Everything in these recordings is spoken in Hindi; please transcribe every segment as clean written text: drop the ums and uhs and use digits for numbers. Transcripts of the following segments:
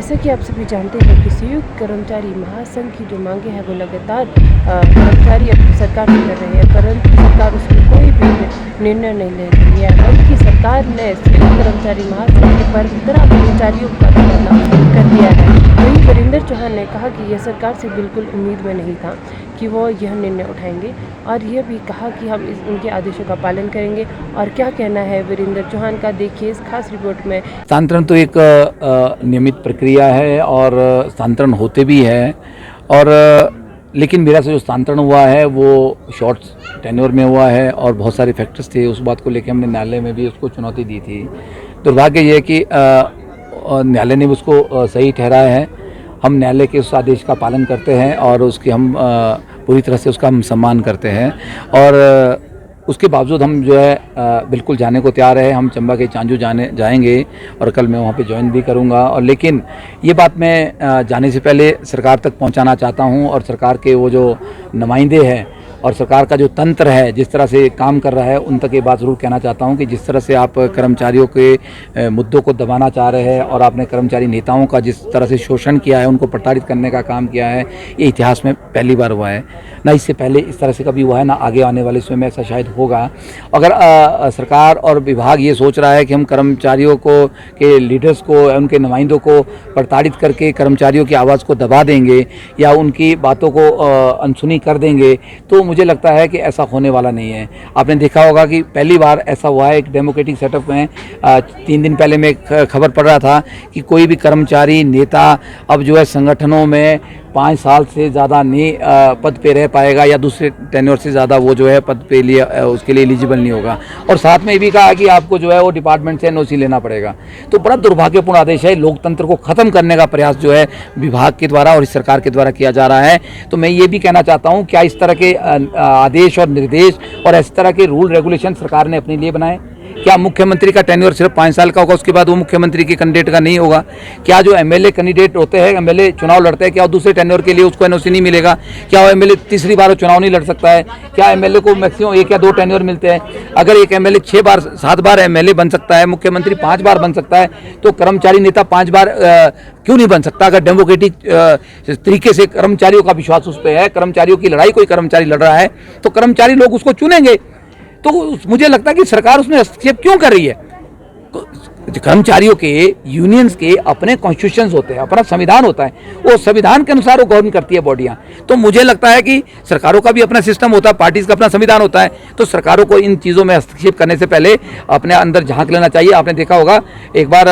जैसा कि आप सभी जानते हैं कि संयुक्त कर्मचारी महासंघ की जो मांगे हैं वो लगातार कर्मचारी अपनी सरकार से कर रहे हैं, परंतु सरकार उसमें कोई भी निर्णय नहीं ले रही है। बल्कि सरकार ने संयुक्त कर्मचारी महासंघ के 15 कर्मचारियों का तबादला कर दिया है। वहीं वीरेंद्र चौहान ने कहा कि यह सरकार से बिल्कुल उम्मीद में नहीं था कि वो यह निर्णय उठाएंगे, और यह भी कहा कि हम उनके आदेशों का पालन करेंगे। और क्या कहना है वीरेंद्र चौहान का, देखिए इस खास रिपोर्ट में। स्थानांतरण तो एक नियमित प्रक्रिया है और स्थानांतरण होते भी हैं, और लेकिन मेरा से जो स्थानांतरण हुआ है वो शॉर्ट टेन्योर में हुआ है और बहुत सारे फैक्टर्स थे। उस बात को लेकर हमने न्यायालय में भी उसको चुनौती दी थी। दुर्भाग्य ये है कि न्यायालय ने उसको सही ठहराया है। हम न्यायालय के उस आदेश का पालन करते हैं और उसके हम पूरी तरह से उसका हम सम्मान करते हैं, और उसके बावजूद हम जो है बिल्कुल जाने को तैयार है। हम चंबा के चांजू जाएंगे और कल मैं वहाँ पे ज्वाइन भी करूँगा। और लेकिन ये बात मैं जाने से पहले सरकार तक पहुँचाना चाहता हूँ, और सरकार के वो जो नुमाइंदे हैं और सरकार का जो तंत्र है जिस तरह से काम कर रहा है, उन तक ये बात ज़रूर कहना चाहता हूँ कि जिस तरह से आप कर्मचारियों के मुद्दों को दबाना चाह रहे हैं और आपने कर्मचारी नेताओं का जिस तरह से शोषण किया है, उनको प्रताड़ित करने का काम किया है, ये इतिहास में पहली बार हुआ है। ना इससे पहले इस तरह से कभी हुआ है, ना आगे आने वाले समय में ऐसा शायद होगा। अगर सरकार और विभाग ये सोच रहा है कि हम कर्मचारियों को के लीडर्स को, उनके नुमाइंदों को प्रताड़ित करके कर्मचारियों की आवाज़ को दबा देंगे या उनकी बातों को अनसुनी कर देंगे, तो मुझे लगता है कि ऐसा होने वाला नहीं है। आपने देखा होगा कि पहली बार ऐसा हुआ है एक डेमोक्रेटिक सेटअप में। 3 दिन पहले मैं खबर पढ़ रहा था कि कोई भी कर्मचारी नेता अब जो है संगठनों में 5 साल से ज़्यादा नहीं पद पे रह पाएगा, या दूसरे टेन्योर से ज़्यादा वो जो है पद पे लिए उसके लिए एलिजिबल नहीं होगा। और साथ में ये भी कहा कि आपको जो है वो डिपार्टमेंट से एनओसी लेना पड़ेगा। तो बड़ा दुर्भाग्यपूर्ण आदेश है। लोकतंत्र को ख़त्म करने का प्रयास जो है विभाग के द्वारा और इस सरकार के द्वारा किया जा रहा है। तो मैं ये भी कहना चाहता हूँ, क्या इस तरह के आदेश और निर्देश और इस तरह के रूल रेगुलेशन सरकार ने अपने लिए बनाए? क्या मुख्यमंत्री का टेन्योर सिर्फ 5 साल का होगा, उसके बाद वो मुख्यमंत्री के कैंडिडेट का नहीं होगा? क्या जो एमएलए कैंडिडेट होते हैं, एमएलए चुनाव लड़ते हैं, क्या दूसरे टेन्योर के लिए उसको एनओसी नहीं मिलेगा? क्या वो एमएलए तीसरी बार चुनाव नहीं लड़ सकता है? क्या एमएलए को मैक्सिमम 1 या 2 टेन्योर मिलते हैं? अगर एक एमएलए 6 बार 7 बार एमएलए बन सकता है, मुख्यमंत्री 5 बार बन सकता है, तो कर्मचारी नेता 5 बार क्यों नहीं बन सकता? अगर डेमोक्रेटिक तरीके से कर्मचारियों का विश्वास उस पर है, कर्मचारियों की लड़ाई कोई कर्मचारी लड़ रहा है, तो कर्मचारी लोग उसको चुनेंगे। तो मुझे लगता है कि सरकार उसमें हस्तक्षेप क्यों कर रही है? कर्मचारियों के यूनियंस के अपने कॉन्स्टिट्यूशंस होते हैं, अपना संविधान होता है, वो संविधान के अनुसार वो गवर्न करती है बॉडियां। तो मुझे लगता है कि सरकारों का भी अपना सिस्टम होता है, पार्टीज का अपना संविधान होता है। तो सरकारों को इन चीज़ों में हस्तक्षेप करने से पहले अपने अंदर झांक लेना चाहिए। आपने देखा होगा एक बार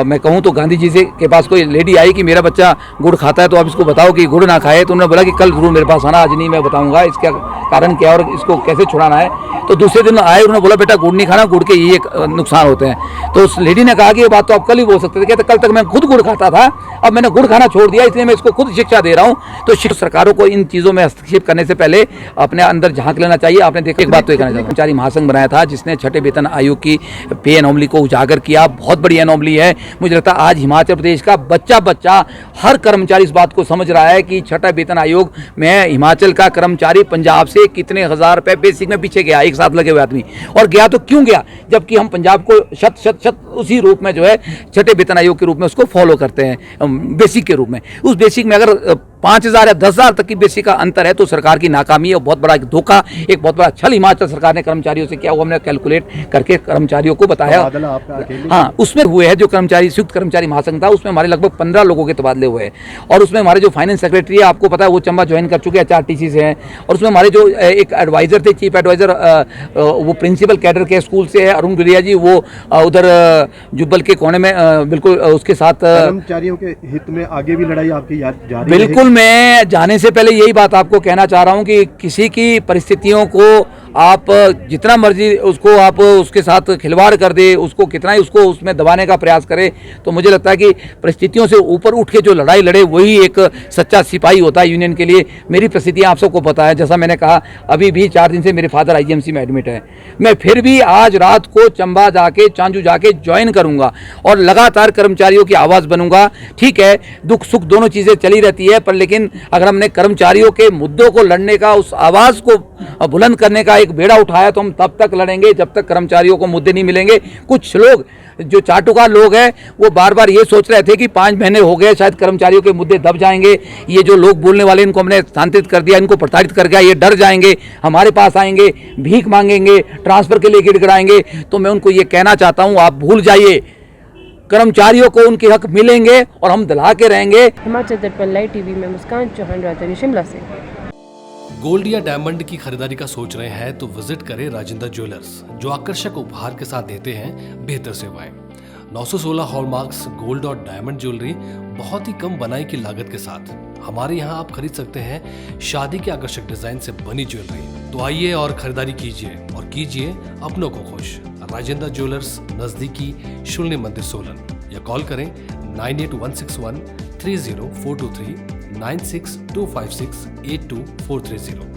मैं कहूँ तो गांधी जी से के पास कोई लेडी आई कि मेरा बच्चा गुड़ खाता है, तो आप इसको बताओ कि गुड़ ना खाए। तो उन्होंने बोला कि कल जरूर मेरे पास आना, आज नहीं, मैं बताऊँगा इसका कारण क्या और इसको कैसे छुड़ाना है। तो दूसरे दिन आए, उन्होंने बोला बेटा गुड़ नहीं खाना, गुड़ के ये नुकसान होते हैं। तो उस लेडी ने कहा कि ये बात तो आप कल ही बोल सकते थे। कहते कल तक मैं खुद गुड़ खाता था, अब मैंने गुड़ खाना छोड़ दिया, इसलिए मैं इसको खुद शिक्षा दे रहा हूँ। तो सरकारों को इन चीज़ों में हस्तक्षेप करने से पहले अपने अंदर झांक लेना चाहिए। आपने देखा, एक बात तो ये कहना चाहिए, कर्मचारी महासंघ बनाया था जिसने 6ठे वेतन आयोग की पे एनोमली को उजागर किया। बहुत बड़ी एनोमली है। मुझे लगता है आज हिमाचल प्रदेश का बच्चा हर कर्मचारी इस बात को समझ रहा है कि 6ठा वेतन आयोग में हिमाचल का कर्मचारी पंजाब से कितने हज़ार रुपये बेसिक में पीछे गया, एक साथ लगे हुए आदमी। और गया तो क्यों गया? जबकि हम पंजाब को शत उसी रूप में जो है 6ठे वेतन आयोग के रूप में उसको फॉलो करते हैं, बेसिक के रूप में। उस बेसिक में अगर 5,000 या 10,000 तक की बेसिक का अंतर है तो सरकार की नाकामी है, बहुत बड़ा एक धोखा, एक बहुत बड़ा छल हिमाचल सरकार ने कर्मचारियों से किया। वो हमने कैलकुलेट करके कर्मचारियों को बताया। हाँ, उसमें हुए हैं जो कर्मचारी संयुक्त कर्मचारी महासंघ था, उसमें हमारे लगभग 15 लोगों के तबादले हुए हैं। और उसमें हमारे जो फाइनेंस सेक्रेटरी है, आपको पता है, वो चंबा ज्वाइन कर चुके हैं, HRTC से हैं। और उसमें हमारे जो एक एडवाइजर थे, चीफ एडवाइजर, वो प्रिंसिपल कैडर के स्कूल से है, अरुण गुरिया जी, वो उधर जुब्बल के कोने में बिल्कुल उसके साथ कर्मचारियों के हित में आगे भी लड़ाई आपकी जारी बिल्कुल। मैं जाने से पहले यही बात आपको कहना चाह रहा हूं कि किसी की परिस्थितियों को आप जितना मर्जी उसको आप उसके साथ खिलवाड़ कर दे, उसको कितना ही उसको उसमें दबाने का प्रयास करे, तो मुझे लगता है कि परिस्थितियों से ऊपर उठ के जो लड़ाई लड़े वही एक सच्चा सिपाही होता है यूनियन के लिए। मेरी परिस्थितियाँ आप सबको पता है, जैसा मैंने कहा, अभी भी 4 दिन से मेरे फादर IGMC में एडमिट है। मैं फिर भी आज रात को चंबा जाके, चांजू जाके ज्वाइन करूंगा और लगातार कर्मचारियों की आवाज़ बनूंगा। ठीक है, दुख सुख दोनों चीज़ें चली रहती है, पर लेकिन अगर हमने कर्मचारियों के मुद्दों को लड़ने का, उस आवाज़ को बुलंद करने का एक बेड़ा उठाया, तो हम तब तक लड़ेंगे जब तक कर्मचारियों को मुद्दे नहीं मिलेंगे। कुछ लोग जो चाटुकार लोग हैं वो बार बार ये सोच रहे थे कि 5 महीने हो गए, शायद कर्मचारियों के मुद्दे दब जाएंगे, ये जो लोग बोलने वाले इनको हमने शांतित कर दिया, इनको प्रताड़ित कर दिया, ये डर जाएंगे, हमारे पास आएंगे, भीख मांगेंगे, ट्रांसफर के लिए गिड़गिड़ाएंगे। तो मैं उनको ये कहना चाहता हूँ, आप भूल जाइए, कर्मचारियों को उनके हक मिलेंगे और हम दिला के रहेंगे। हिमाचल दर्पण लाइव टीवी में मुस्कान चौहान, राजधानी शिमला से। गोल्ड या डायमंड की खरीदारी का सोच रहे हैं तो विजिट करें राजेंद्र ज्वेलर्स, जो आकर्षक उपहार के साथ देते हैं बेहतर सेवाएं। 916 हॉलमार्क्स गोल्ड और डायमंड ज्वेलरी बहुत ही कम बनाई की लागत के साथ। हमारे यहाँ आप खरीद सकते हैं शादी के आकर्षक डिजाइन से बनी ज्वेलरी। तो आइए और खरीदारी कीजिए और कीजिए अपनों को खुश। राजेंद्र ज्वेलर्स, नजदीकी शून्य मंदिर सोलन, या कॉल करें 9816130423 9625682430।